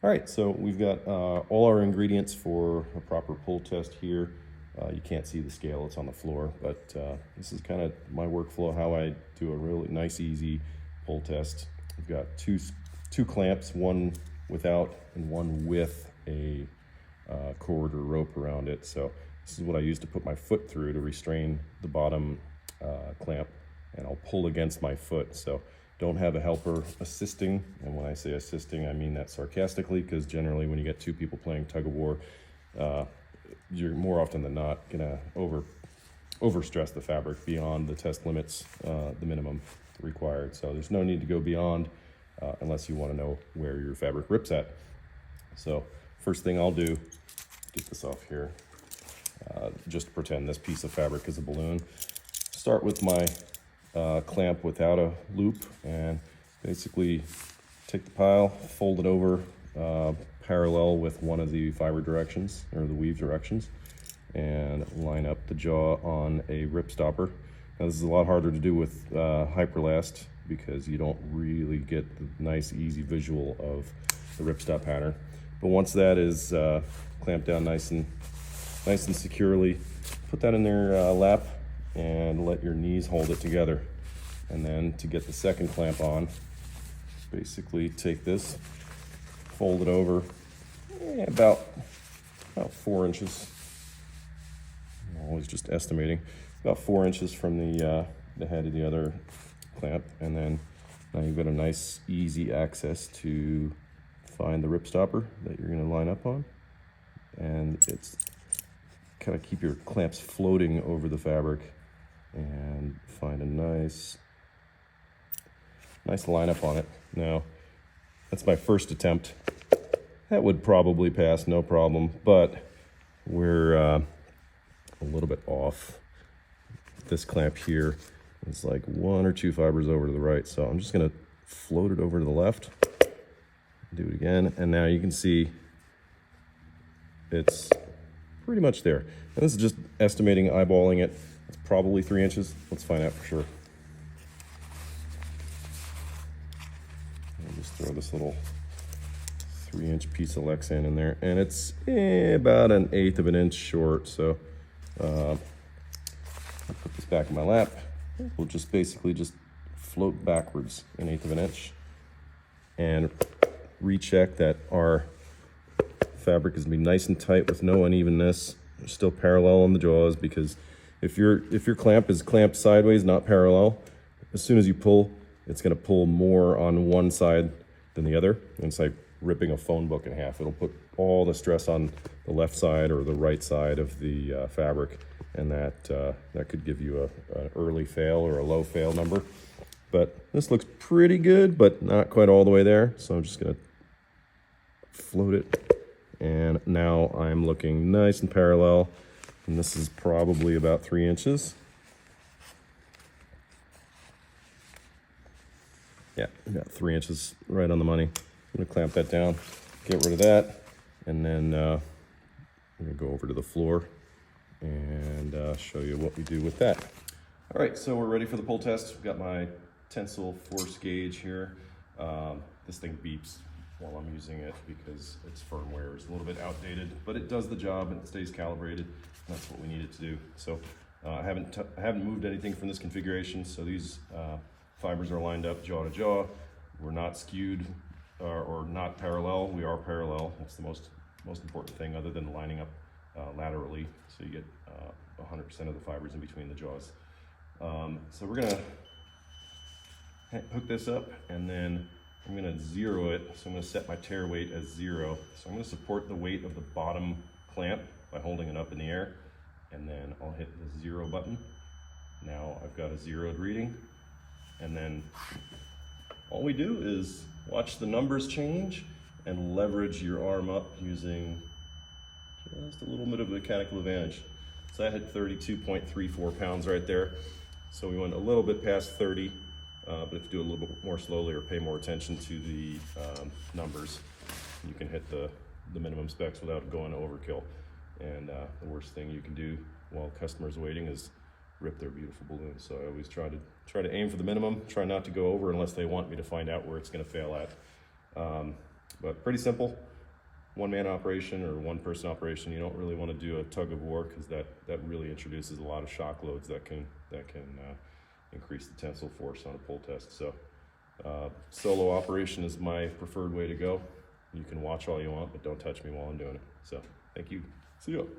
All right, so we've got all our ingredients for a proper pull test here. You can't see the scale, it's on the floor, but this is kind of my workflow, how I do a really nice, easy pull test. I've got two clamps, one without and one with a cord or rope around it. So this is what I use to put my foot through to restrain the bottom clamp, and I'll pull against my foot. So don't have a helper assisting, and when I say assisting, I mean that sarcastically, because generally when you get two people playing tug of war, you're more often than not gonna overstress the fabric beyond the test limits, the minimum required. So there's no need to go beyond unless you want to know where your fabric rips at. So first thing I'll do, get this off here, just pretend this piece of fabric is a balloon. Start with my clamp without a loop, and basically take the pile, fold it over parallel with one of the fiber directions or the weave directions, and line up the jaw on a rip stopper. Now this is a lot harder to do with hyperlast because you don't really get the nice easy visual of the ripstop pattern. But once that is clamped down nice and securely, put that in their lap and let your knees hold it together. And then to get the second clamp on, basically take this, fold it over about 4 inches. I'm always just estimating, about 4 inches from the head of the other clamp, and then now you've got a nice easy access to find the rip stopper that you're going to line up on, and it's kind of keep your clamps floating over the fabric and find a nice lineup on it. Now that's my first attempt. That would probably pass no problem, but we're a little bit off. This clamp here is like 1 or 2 fibers over to the right, so I'm just gonna float it over to the left, do it again, and now you can see it's pretty much there. And this is just estimating, eyeballing it. It's probably 3 inches. Let's find out for sure. I'll just throw this little 3-inch piece of Lexan in there, and it's about 1/8 of an inch short. So I'll put this back in my lap. We'll just basically just float backwards 1/8 of an inch and recheck that our fabric is gonna be nice and tight with no unevenness. We're still parallel on the jaws, because if your clamp is clamped sideways, not parallel, as soon as you pull, it's gonna pull more on one side than the other. And it's like ripping a phone book in half. It'll put all the stress on the left side or the right side of the fabric, and that could give you an early fail or a low fail number. But this looks pretty good, but not quite all the way there. So I'm just gonna float it, and now I'm looking nice and parallel, and this is probably about 3 inches. Yeah, I got 3 inches right on the money. I'm gonna clamp that down, get rid of that, and then I'm gonna go over to the floor and show you what we do with that. All right, so we're ready for the pull test. We've got my Tensile force gauge here. This thing beeps while I'm using it because its firmware is a little bit outdated, but it does the job and it stays calibrated. That's what we need it to do. So I haven't moved anything from this configuration. So these fibers are lined up jaw to jaw. We're not skewed or not parallel. We are parallel. That's the most important thing, other than lining up laterally, so you get 100% of the fibers in between the jaws. So we're gonna hook this up, and then I'm gonna zero it. So I'm gonna set my tear weight as 0. So I'm gonna support the weight of the bottom clamp by holding it up in the air, and then I'll hit the 0 button. Now I've got a zeroed reading, and then all we do is watch the numbers change and leverage your arm up using just a little bit of mechanical advantage. So I hit 32.34 pounds right there. So we went a little bit past 30, but if you do it a little bit more slowly or pay more attention to the numbers, you can hit the minimum specs without going overkill. And the worst thing you can do while customers waiting is rip their beautiful balloon. So I always try to aim for the minimum, try not to go over unless they want me to find out where it's gonna fail at. But pretty simple. one-man operation or one-person operation, you don't really want to do a tug of war, because that really introduces a lot of shock loads that can increase the tensile force on a pull test. So solo operation is my preferred way to go. You can watch all you want, but don't touch me while I'm doing it. So thank you. See you.